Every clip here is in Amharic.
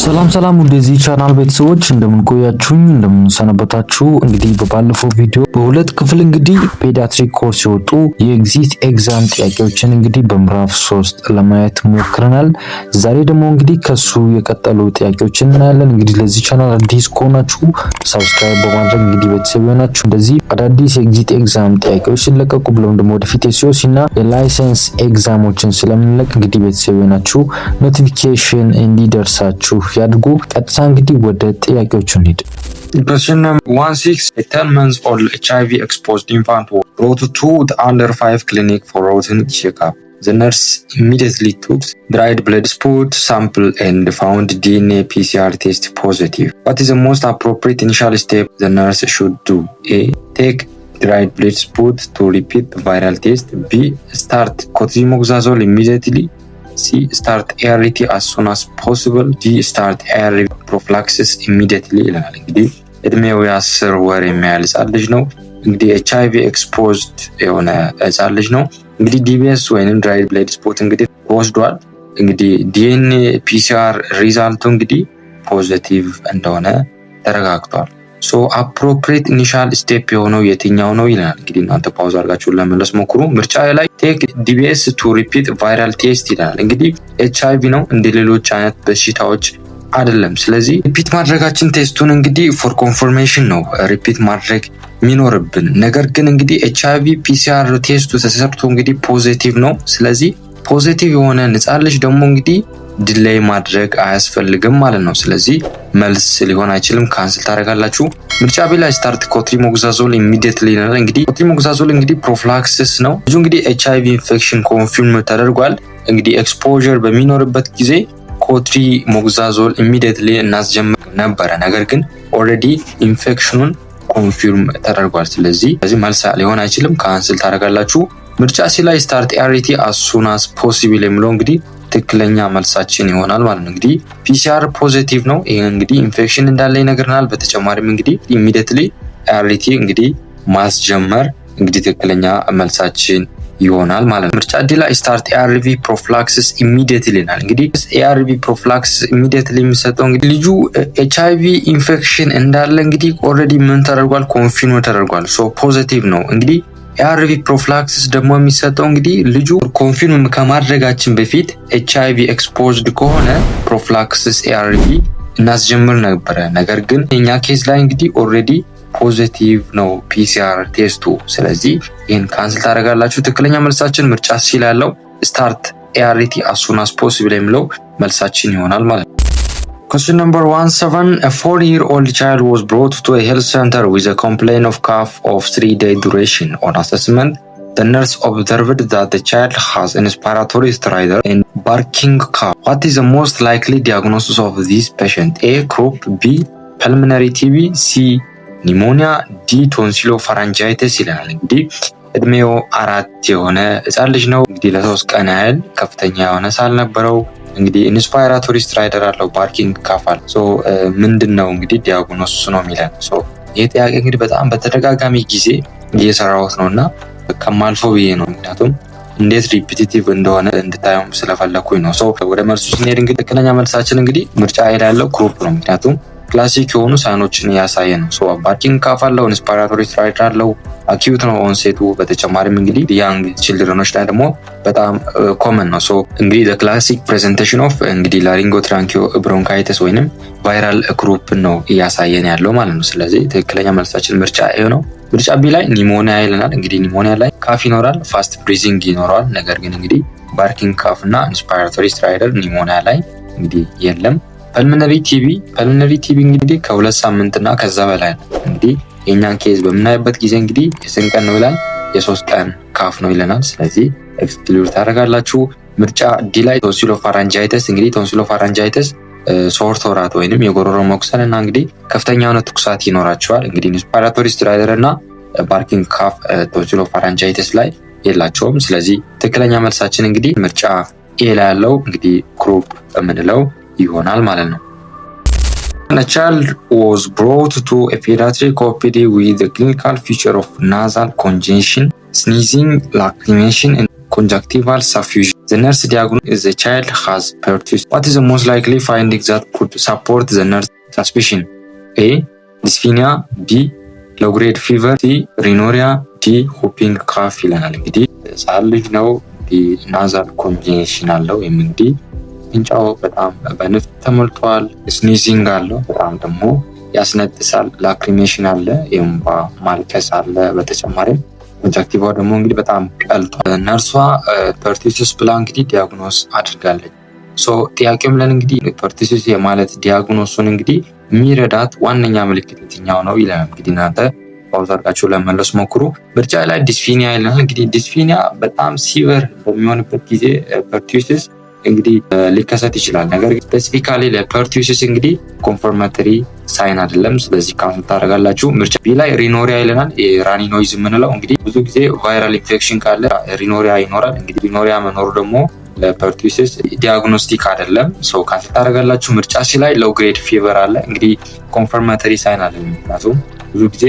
ሰላም ወደዚህ ቻናል ቤተሰቦች እንደምን ቆያችሁኝ እንደምን ሰነበታችሁ። እንግዲህ በባለፈው ቪዲዮ በሁለት ክፍል እንግዲህ ፔዲያትሪክ ኮርስ የወጡ የኤግዚት ኤግዛም ጥያቄዎችን እንግዲህ በምዕራፍ 3 ለማየት ሞክረናል። ዛሬ ደግሞ እንግዲህ ከሱ የቀጠሉ ጥያቄዎችን እናያለን። እንግዲህ ለዚህ ቻናል አዲስ ከሆናችሁ ሰብስክራይብ በማድረግ እንግዲህ ቤተሰብ ይሆናችሁ። እንደዚህ አዳዲስ የኤግዚት ኤግዛም ጥያቄዎች ሲለቀቁ ብሎም ደግሞ ወደፊት የሲኦሲ እና የላይሰንስ ኤግዛሞችን ስለምንለቅ እንግዲህ ቤተሰብ ይሆናችሁ ኖቲፊኬሽን እንዲደርሳችሁ ያድርጉ። ቀጥታ እንግዲህ ወደ ጥያቄዎቹ እንሂድ። Question number 16. A 10 months old HIV exposed infant was brought to the under 5 clinic for routine checkup. The nurse immediately took dried blood spot sample and found DNA PCR test positive. What is the most appropriate initial step the nurse should do? A. Take dried blood spot to repeat the viral test. B. Start cotrimoxazole immediately. C. Start ART as soon as possible. D. Start ARV prophylaxis immediately ይላል። እንግዲህ እድሜው የ10 ወር የሚያህል ህጻን ልጅ ነው። እንግዲህ HIV exposed የሆነ ህጻን ልጅ ነው። እንግዲህ DBS ወይንም dried blood spot እንግዲህ ወስዷል። እንግዲህ DNA PCR ሪዛልቱ እንግዲህ ፖዚቲቭ እንደሆነ ተረጋግጧል። ሶ አፕሮፕሪየት ኢኒሻል ስቴፕ የሆነው የትኛው ነው ይላል። እንግዲህ እናንተ ፓውዝ አድርጋችሁ ለመለስ ሞክሩ። ምርጫ ላይ ቴክ DBS ቱ ሪፒት ቫይራል ቴስት ይላል። እንግዲህ HIV ነው እንደ ሌሎች አይነት በሽታዎች አይደለም። ስለዚህ ሪፒት ማድረጋችን ቴስቱን እንግዲህ ፎር ኮንፈርሜሽን ነው ሪፒት ማድረግ የሚኖርብን። ነገር ግን እንግዲህ HIV PCR ቴስቱ ተሰርቶ እንግዲህ ፖዚቲቭ ነው። ስለዚህ ፖዚቲቭ የሆነ ህጻን ልጅ ደግሞ እንግዲህ ዲሌይ ማድረግ አያስፈልግም ማለት ነው። ስለዚህ መልስ ሊሆን አይችልም፣ ካንስል ታደርጋላችሁ። ምርጫ ቢ ላይ ስታርት ኮትሪሞክሳዞል ኢሚዲየትሊ ነው። እንግዲህ ኮትሪሞክሳዞል እንግዲህ ፕሮፊላክሲስ ነው። ብዙ እንግዲህ HIV ኢንፌክሽን ኮንፊርም ተደርጓል። እንግዲህ ኤክስፖዠር በሚኖርበት ጊዜ ኮትሪሞክሳዞል ኢሚዲየትሊ እናስጀምር ነበረ። ነገር ግን ኦልሬዲ ኢንፌክሽኑን ኮንፊርም ተደርጓል። ስለዚህ መልስ ሊሆን አይችልም፣ ካንስል ታደርጋላችሁ። ምርጫ ሲ ላይ ስታርት ART as soon as possible የሚለው እንግዲህ ትክክለኛ መልሳችን ይሆናል ማለት ነው። እንግዲህ PCR ፖዚቲቭ ነው። ይሄ እንግዲህ ኢንፌክሽን እንዳለ ይነግረናል። በተጨማሪም እንግዲህ ኢሚዲየትሊ ART እንግዲህ ማስጀመር እንግዲህ ትክክለኛ መልሳችን ይሆናል ማለት ነው። ምርጫ ዲ ላይ ስታርት ARV ፕሮፊላክሲስ ኢሚዲየትሊ ይላል። እንግዲህ ARV ፕሮፊላክሲስ ኢሚዲየትሊ የሚሰጠው እንግዲህ ልጁ HIV ኢንፌክሽን እንዳለ እንግዲህ ኦልሬዲ ምን ተደርጓል? ኮንፊርም ተደርጓል። ሶ ፖዚቲቭ ነው። እንግዲህ ARV ፕሮፊላክሲስ ደግሞ የሚሰጠው እንግዲህ ልጁ ኮንፊርም ከማድረጋችን በፊት HIV ኤክስፖዝድ ከሆነ ፕሮፊላክሲስ ARV እናስጀምር ነበረ። ነገር ግን የኛ ኬዝ ላይ እንግዲህ ኦልሬዲ ፖዚቲቭ ነው PCR ቴስቱ። ስለዚህ ይህን ካንስል ታደርጋላችሁ። ትክክለኛ መልሳችን ምርጫ ሲ ላይ ያለው ስታርት ART as soon as possible የሚለው መልሳችን ይሆናል ማለት ነው። Question number 17. A 4-year-old child was brought to a health center with a complaint of cough of 3-day duration. On assessment, the nurse observed that the child has an respiratory stridor and barking cough. What is the most likely diagnosis of this patient? A. Croup. B. Pulmonary TB. C. Pneumonia. D. Tonsillopharyngitis ይላል። እንግዲህ እድሜው 4 የሆነ ህጻን ልጅ ነው። እንግዲህ ለ3 ቀን ያህል ከፍተኛ የሆነ ሳል ነበረው። እንግዲህ ኢንስፓይራቶሪ ስትራይደር አለው፣ ባርኪንግ ካፋል። ምንድነው እንግዲህ ዲያግኖሲስ ነው የሚለን። ይሄ ጥያቄ እንግዲህ በጣም በተደጋጋሚ ጊዜ እየሰራሁት ነውና ከማልፈው ብዬ ነው። ምክንያቱም እንዴት ሪፒቲቲቭ እንደሆነ እንድታዩም ስለፈለኩኝ ነው። ወደ መልሱ ስንሄድ እንግዲህ ትክክለኛ መልሳችን እንግዲህ ምርጫ ያለው ክሩፕ ነው። ምክንያቱም ክላሲክ የሆኑ ሳይኖችን ያሳየ ነው። ባርኪንግ ካፍ አለው፣ ኢንስፓይራቶሪ ስትራይደር አለው፣ አኪዩት ነው ኦንሴቱ። በተጨማሪም እንግዲህ ያንግ ቺልድረኖች ላይ ደግሞ በጣም ኮመን ነው። እንግዲህ the classic presentation of እንግዲህ ላሪንጎትራንኪዮ ብሮንካይተስ ወይንም ቫይራል ግሩፕ ነው እያሳየን ያለው ማለት ነው። ስለዚህ ትክክለኛ መልሳችን ምርጫ ኤ ነው። ምርጫ ቢ ላይ ኒሞኒያ ይለናል። እንግዲህ ኒሞኒያ ላይ ካፍ ይኖራል፣ ፋስት ብሪዚንግ ይኖራል። ነገር ግን እንግዲህ ባርኪንግ ካፍ እና ኢንስፓይራቶሪ ስትራይደር ኒሞኒያ ላይ እንግዲህ የለም። ፐልሞነሪ ቲቢ እንግዲህ ከ2 ሳምንት እና ከዛ በላይ ነው። እንግዲህ የኛን ኬዝ በምናይበት ጊዜ እንግዲህ የስንት ቀን ነው ይላል? የ3 ቀን ካፍ ነው ይለናል። ስለዚህ ኤክስክሉድ ታደርጋላችሁ። ምርጫ ዲ ላይ ቶንሲሎፋራንጃይተስ እንግዲህ ቶንሲሎፋራንጃይተስ ሶርት ወራት ወይንም የጎሮሮ መኩሰል እና እንግዲህ ከፍተኛ የሆነ ትኩሳት ይኖራቸዋል። እንግዲህ ኢንስፓይራቶሪ ስትራይደር እና ባርኪንግ ካፍ ቶንሲሎፋራንጃይተስ ላይ የላቸውም። ስለዚህ ትክክለኛ መልሳችን እንግዲህ ምርጫ ኤ ላይ ያለው እንግዲህ ግሩፕ የምንለው ይሆናል ማለት ነው። A child was brought to a pediatric OPD with the clinical feature of nasal congestion, sneezing, lacrimation, and conjunctival suffusion. The nurse diagnosed the child has pertussis. What is the most likely finding that could support the nurse suspicion? A. Dyspnea. B. low-grade fever. C. rhinorrhea. D. whooping cough ይለናል። እንግዲህ ህፃን ልጅ ነው። ናዛል ኮንጀንሽን አለው። እንግዲህ እንጫው በጣም በንፍጥ ተሞልቷል። ስኒዚንግ አለው። በጣም ደግሞ ያስነጥሳል። ላክሪሜሽን አለ። የእንባ ማልቀስ አለ። በተጨማሪም ኮንጃክቲቫው ደግሞ እንግዲህ በጣም ቀልጧል። ነርሷ ፐርቱሲስ ብላ እንግዲህ ዲያግኖስ አድርጋለች። ጥያቄው ምለን እንግዲህ ፐርቱሲስ የማለት ዲያግኖሱን እንግዲህ የሚረዳት ዋነኛ ምልክት የትኛው ነው ይለናል። እንግዲህ እናንተ ፓውዝ አድርጋችሁ ለመመለስ ሞክሩ። ምርጫ ላይ ዲስፊኒያ ይለናል። እንግዲህ ዲስፊኒያ በጣም ሲቨር በሚሆንበት ጊዜ ፐርቱሲስ እንግዲህ ሊከሰት ይችላል። ነገር ግን ስፔሲፊካሊ ለፐርቱሲስ እንግዲህ ኮንፈርማተሪ ሳይን አይደለም። ስለዚህ ካውንት ታደርጋላችሁ። ምርጫ ቢ ላይ ሪኖሪያ ይለናል። የራኒ ኖይዝ የምንለው እንግዲህ ብዙ ጊዜ ቫይራል ኢንፌክሽን ካለ ሪኖሪያ ይኖራል። እንግዲህ ሪኖሪያ መኖሩ ደግሞ ለፐርቱሲስ ዲያግኖስቲክ አይደለም። ካውንት ታደርጋላችሁ። ምርጫ ሲ ላይ ሎው ግሬድ ፊቨር አለ። እንግዲህ ኮንፈርማተሪ ሳይን አይደለም። ምክንያቱም ብዙ ጊዜ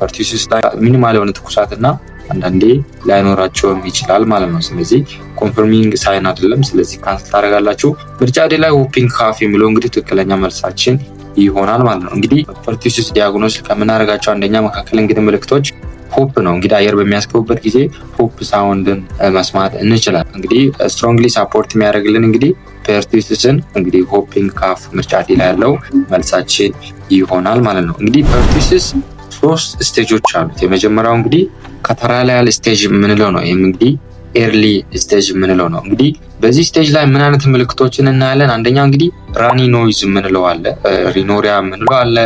ፐርቱሲስ ላይ ሚኒማል የሆነ ትኩሳትና አንዳንዴ ላይኖራቸውም ይችላል ማለት ነው። ስለዚህ ኮንፈርሚንግ ሳይን አይደለም። ስለዚህ ካንስል ታደርጋላችሁ። ምርጫ ዲ ላይ ሆፒንግ ካፍ የሚለው እንግዲህ ትክክለኛ መልሳችን ይሆናል ማለት ነው። እንግዲህ ፐርቱሲስ ዲያግኖስ ከምናደርጋቸው አንደኛ መካከል እንግዲህ ምልክቶች ሆፕ ነው። እንግዲህ አየር በሚያስገቡበት ጊዜ ሆፕ ሳውንድን መስማት እንችላለን። እንግዲህ ስትሮንግሊ ሳፖርት የሚያደርግልን እንግዲህ ፐርቱሲስን እንግዲህ ሆፒንግ ካፍ ምርጫ ዲ ላይ ያለው መልሳችን ይሆናል ማለት ነው። እንግዲህ ፐርቱሲስ 3 ስቴጆች አሉት። የመጀመሪያው እንግዲህ ካታራሊያል ስቴጅ የምንለው ነው። ይህም እንግዲህ ኤርሊ ስቴጅ የምንለው ነው። እንግዲህ በዚህ ስቴጅ ላይ ምን አይነት ምልክቶችን እናያለን? አንደኛው እንግዲህ ራኒ ኖይዝ የምንለው አለ፣ ሪኖሪያ የምንለው አለ፣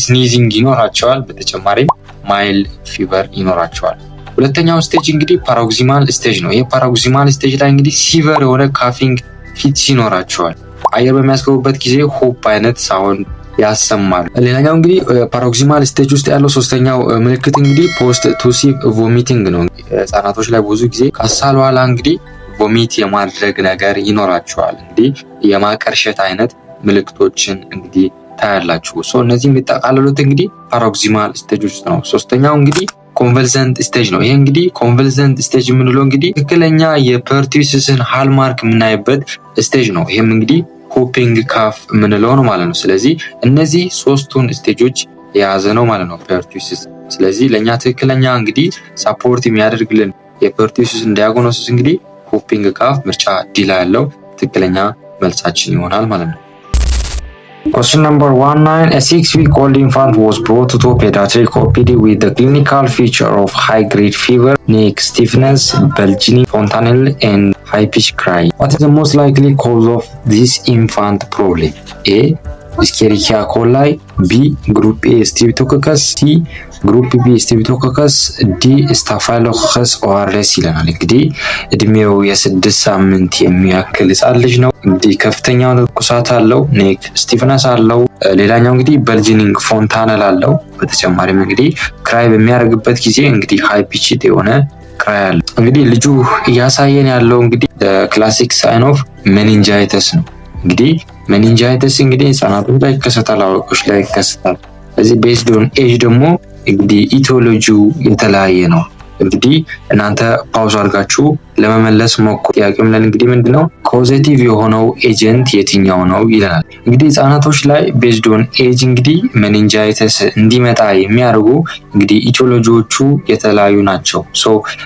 ስኒዚንግ ይኖራቸዋል። በተጨማሪም ማይል ፊቨር ይኖራቸዋል። ሁለተኛው ስቴጅ እንግዲህ ፓራክሲማል ስቴጅ ነው። ይህ ፓራክሲማል ስቴጅ ላይ እንግዲህ ሲቨር የሆነ ካፊንግ ፊትስ ይኖራቸዋል። አየር በሚያስገቡበት ጊዜ ሆፕ አይነት ሳውንድ ያሰማሉ። ሌላኛው እንግዲህ ፓራክሲማል ስቴጅ ውስጥ ያለው ሶስተኛው ምልክት እንግዲህ ፖስት ቱሲቭ ቮሚቲንግ ነው። ህጻናቶች ላይ ብዙ ጊዜ ካሳል በኋላ እንግዲህ ቮሚት የማድረግ ነገር ይኖራቸዋል። እንግዲህ የማቀርሸት አይነት ምልክቶችን እንግዲህ ታያላችሁ። እነዚህ የሚጠቃለሉት እንግዲህ ፓራክሲማል ስቴጅ ውስጥ ነው። ሶስተኛው እንግዲህ ኮንቨልሰንት ስቴጅ ነው። ይሄ እንግዲህ ኮንቨልሰንት ስቴጅ የምንለው እንግዲህ ትክክለኛ የፐርቱሲስን ሃልማርክ የምናይበት ስቴጅ ነው። ይሄም እንግዲህ ሆፒንግ ካፍ የምንለው ነው ማለት ነው። ስለዚህ እነዚህ 3ቱን ስቴጆች የያዘ ነው ማለት ነው ፐርቱሲስ። ስለዚህ ለእኛ ትክክለኛ እንግዲህ ሳፖርት የሚያደርግልን የፐርቱሲስን ዲያግኖሲስ እንግዲህ ሆፒንግ ካፍ ምርጫ ዲ ላይ ያለው ትክክለኛ መልሳችን ይሆናል ማለት ነው። Question number 19. A 6-week-old infant was brought to pediatric OPD with the clinical feature of high-grade fever, neck stiffness, bulging fontanelle, and high-pitched cry. What is the most likely cause of this infant problem? A. Escherichia coli. B. Group A Streptococcus. C. Group B Streptococcus. D. Staphylococcus aureus ይለናል። እንግዲህ እድሜው የ6 ሳምንት የሚያክል ህጻን ልጅ ነው። እንግዲህ ከፍተኛው ትኩሳት አለው፣ ኔክ ስቲፍነስ አለው። ሌላኛው እንግዲህ በልጂኒንግ ፎንታነል አለው። በተጨማሪም እንግዲህ ክራይ በሚያደርግበት ጊዜ እንግዲህ ሃይ ፒችድ የሆነ ክራይ አለው። እንግዲህ ልጁ እያሳየን ያለው እንግዲህ ክላሲክ ሳይን ኦፍ ሜኒንጃይተስ ነው። እንግዲህ ሜኒንጃይተስ እንግዲህ ህጻናቶች ላይ ይከሰታል፣ አዋቂዎች ላይ ይከሰታል። ስለዚህ ቤዝድ ኦን ኤጅ ደግሞ እንግዲህ ኢቲዮሎጂው የተለያየ ነው። እንግዲህ እናንተ ፓውዝ አድርጋችሁ ለመመለስ ሞክሩ። ጥያቄው ምን እንግዲህ ምንድነው ኮዜቲቭ የሆነው ኤጀንት የትኛው ነው ይለናል። እንግዲህ ህጻናቶች ላይ ቤዝድ ኦን ኤጅ እንግዲህ ሜኒንጃይተስ እንዲመጣ የሚያደርጉ እንግዲህ ኢቲዮሎጂዎቹ የተለያዩ ናቸው።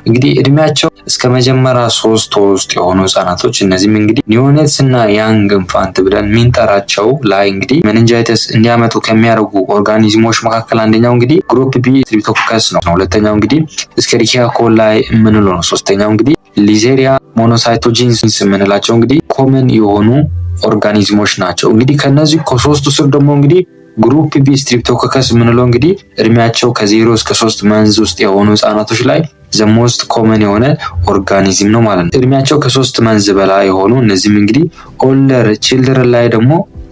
እንግዲህ እድሜያቸው እስከ መጀመሪያ 3 ወር ውስጥ የሆኑ ህጻናቶች እነዚህም እንግዲህ ኒዮኔትስ እና ያንግ ኢንፋንት ብለን የምንጠራቸው ላይ እንግዲህ ሜኒንጃይተስ እንዲያመጡ ከሚያደርጉ ኦርጋኒዝሞች መካከል አንደኛው እንግዲህ ግሩፕ ቢ ስትሪፕቶኮከስ ነው። ሁለተኛው እንግዲህ ኤስኬሪቺያ ኮላይ የምንለው ነው። ሶስተኛው እንግዲህ ሊዜሪያ ሞኖሳይቶጂንስ የምንላቸው እንግዲህ ኮመን የሆኑ ኦርጋኒዝሞች ናቸው። እንግዲህ ከነዚህ ከሶስቱ ስር ደግሞ እንግዲህ ግሩፕ ቢ ስትሪፕቶኮከስ የምንለው እንግዲህ እድሜያቸው ከ0 እስከ 3 መንዝ ውስጥ የሆኑ ህጻናቶች ላይ ዘሞስት ኮመን የሆነ ኦርጋኒዝም ነው ማለት ነው። እድሜያቸው ከ3 መንዝ በላይ የሆኑ እነዚህም እንግዲህ ኦልደር ቺልድረን ላይ ደግሞ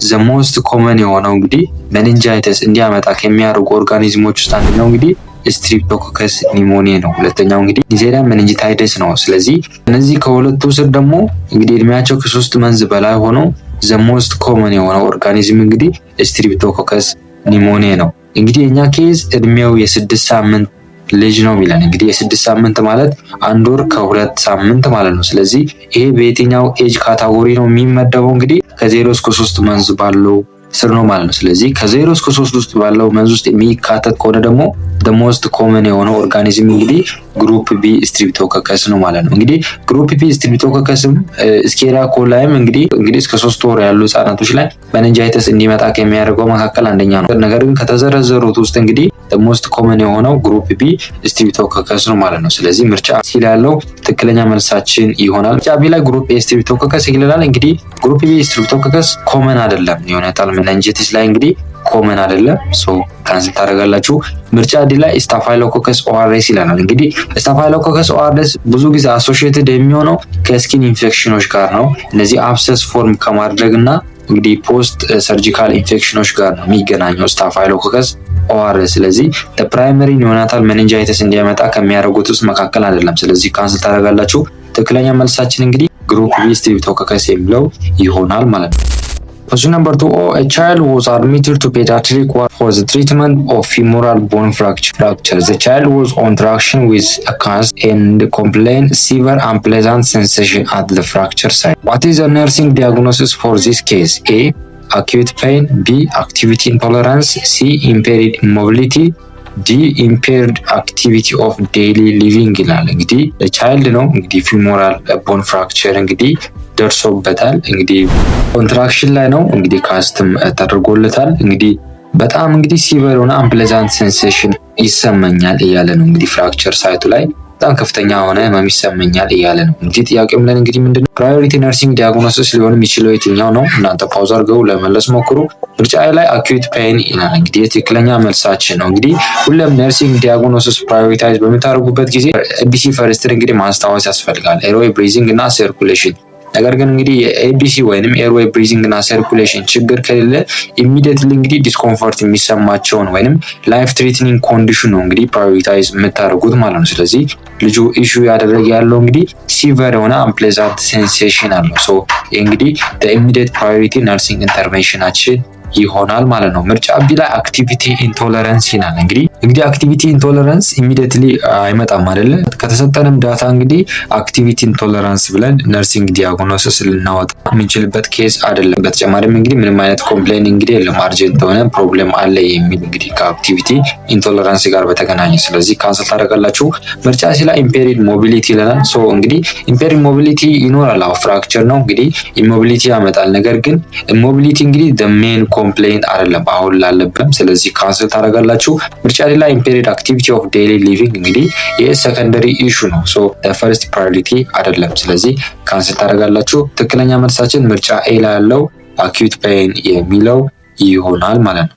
ዘሞስት ኮመን የሆነው እንግዲህ ሜኒንጃይተስ እንዲያመጣ ከሚያደርጉ ኦርጋኒዝሞች ውስጥ አንደኛው እንግዲህ ስትሪፕቶኮከስ ኒሞኒያ ነው። ሁለተኛው እንግዲህ ኒዜሪያ ሜኒንጂታይደስ ነው። ስለዚህ እነዚህ ከሁለቱ ስር ደግሞ እንግዲህ እድሜያቸው ከ3 መንዝ በላይ ሆኖ ዘሞስት ኮመን የሆነው ኦርጋኒዝም እንግዲህ ስትሪፕቶኮከስ ኒሞኒያ ነው። እንግዲህ የኛ ኬዝ እድሜው የ6 ሳምንት ልጅ ነው የሚለን። እንግዲህ የ6 ሳምንት ማለት 1 ወር ከ2 ሳምንት ማለት ነው። ስለዚህ ይሄ በየትኛው ኤጅ ካታጎሪ ነው የሚመደበው? እንግዲህ ከ0 እስከ 3 መንዝ ባለው ስር ነው ማለት ነው። ስለዚህ ከ0 እስከ 3 ውስጥ ባለው መንዝ ውስጥ የሚካተት ከሆነ ደግሞ ሞስት ኮመን የሆነው ኦርጋኒዝም እንግዲህ ግሩፕ ቢ ስትሪፕቶኮከስ ነው ማለት ነው። እንግዲህ ግሩፕ ቢ ስትሪፕቶኮከስም ስኬሪያ ኮላይም እንግዲህ እስከ 3 ወር ያሉ ህጻናቶች ላይ መንንጃይተስ እንዲመጣ ከሚያደርገው መካከል አንደኛ ነው። ነገር ግን ከተዘረዘሩት ውስጥ እንግዲህ ሞስት ኮመን የሆነው ግሩፕ ቢ ስትሪፕቶኮከስ ነው ማለት ነው። ስለዚህ ምርጫ ሲ ያለው ትክክለኛ መልሳችን ይሆናል። ምርጫ ቢ ላይ ግሩፕ ኤ ስትሪፕቶኮከስ ይላል። እንግዲህ ግሩፕ ቢ ስትሪፕቶኮከስ ኮመን አይደለም። ኒዮናታል መንንጃይተስ ላይ እንግዲህ ኮመን አይደለም። ካንስል ታደርጋላችሁ። ምርጫ ዲ ላይ ስታፋይሎኮከስ ኦአርኤስ ይላል። እንግዲህ ስታፋይሎኮከስ ኦአርኤስ ብዙ ጊዜ አሶሺየትድ የሚሆነው ከስኪን ኢንፌክሽኖች ጋር ነው። እነዚህ አብሰስ ፎርም ከማድረግና እንግዲህ ፖስት ሰርጂካል ኢንፌክሽኖች ጋር ነው የሚገናኘው ስታፋይሎኮከስ ኦአርኤስ። ስለዚህ ፕራይመሪ ኒዮናታል መንንጃይተስ እንዲያመጣ ከሚያደርጉት ውስጥ መካከል አይደለም። ስለዚህ ካንስል ታደርጋላችሁ። ትክክለኛ መልሳችን እንግዲህ ግሩፕ ቢ ስትሪፕቶኮከስ የሚለው ይሆናል ማለት ነው። Question number 2. A child was admitted to pediatric ward for the treatment of femoral bone fracture. The child was on traction with a cast and complained severe unpleasant sensation at the fracture site. What is the nursing diagnosis for this case? A. Acute pain. B. Activity intolerance. C. Impaired mobility. ዲ ኢምፔርድ አክቲቪቲ ኦፍ ዴይሊ ሊቪንግ ይላል። እንግዲህ ቻይልድ ነው እንግዲህ ፊሞራል ቦን ፍራክቸር እንግዲህ ደርሶበታል። እንግዲህ ኮንትራክሽን ላይ ነው እንግዲህ ካስትም ተደርጎለታል። እንግዲህ በጣም እንግዲህ ሲቨር ሆነ አምፕሌዛንት ሴንሴሽን ይሰማኛል እያለ ነው። እንግዲህ ፍራክቸር ሳይቱ ላይ በጣም ከፍተኛ ሆነ ህመም ይሰማኛል እያለ ነው። እንግዲህ ጥያቄው ምን እንግዲህ ምንድነው ፕራዮሪቲ ነርሲንግ ዲያግኖሲስ ሊሆን የሚችለው የትኛው ነው? እናንተ ፓውዝ አድርገው ለመለስ ሞክሩ። ምርጫ ላይ አኪዩት ፔን ይላል። እንግዲህ የትክክለኛ መልሳችን ነው። እንግዲህ ሁሉም ነርሲንግ ዲያግኖሲስ ፕራዮሪታይዝ በምታደርጉበት ጊዜ ኤቢሲ ፈርስትን እንግዲህ ማስታወስ ያስፈልጋል። ኤርዌይ ብሪዚንግ እና ሰርኩሌሽን። ነገር ግን እንግዲህ የኤቢሲ ወይንም ኤርዌይ ብሪዚንግ እና ሰርኩሌሽን ችግር ከሌለ ኢሚዲየትሊ እንግዲህ ዲስኮምፎርት የሚሰማቸውን ወይንም ላይፍ ትሬትኒንግ ኮንዲሽን ነው እንግዲህ ፕራዮሪታይዝ የምታደርጉት ማለት ነው። ስለዚህ ልጁ ኢሹ ያደረገ ያለው እንግዲህ ሲቨር የሆነ አንፕሌዛንት ሴንሴሽን አለው። ሶ እንግዲህ ኢሚዲየት ፕራዮሪቲ ነርሲንግ ኢንተርቬንሽናችን ይሆናል ማለት ነው። ምርጫ ቢ ላይ አክቲቪቲ ኢንቶለረንስ ይላል። እንግዲህ አክቲቪቲ ኢንቶለረንስ ኢሚዲየትሊ አይመጣም አይደለ? ከተሰጠንም ዳታ እንግዲህ አክቲቪቲ ኢንቶለረንስ ብለን ነርሲንግ ዲያግኖሲስ ልናወጣ የምንችልበት ኬስ አይደለም። በተጨማሪም እንግዲህ ምንም አይነት ኮምፕሌን እንግዲህ የለም አርጀንት የሆነ ፕሮብሌም አለ የሚል እንግዲህ ከአክቲቪቲ ኢንቶለረንስ ጋር በተገናኘ ስለዚህ ካንሰል ታደርጋላችሁ። ምርጫ ሲ ላይ ኢምፔሪድ ሞቢሊቲ ይለናል። ሶ እንግዲህ ኢምፔሪድ ሞቢሊቲ ይኖራል። አዎ ፍራክቸር ነው እንግዲህ ኢሞቢሊቲ ያመጣል። ነገር ግን ሞቢሊቲ እንግዲህ ሜን ኮምፕሌን አይደለም አሁን ላለብንም። ስለዚህ ካንስል ታደርጋላችሁ። ምርጫ ላይ ኢምፔሪድ አክቲቪቲ ኦፍ ዴይሊ ሊቪንግ እንግዲህ የሰከንደሪ ኢሹ ነው። ሶ ፈርስት ፕራዮሪቲ አይደለም። ስለዚህ ካንስል ታደርጋላችሁ። ትክክለኛ መልሳችን ምርጫ ኤ ላይ ያለው አኪዩት ፔን የሚለው ይሆናል ማለት ነው።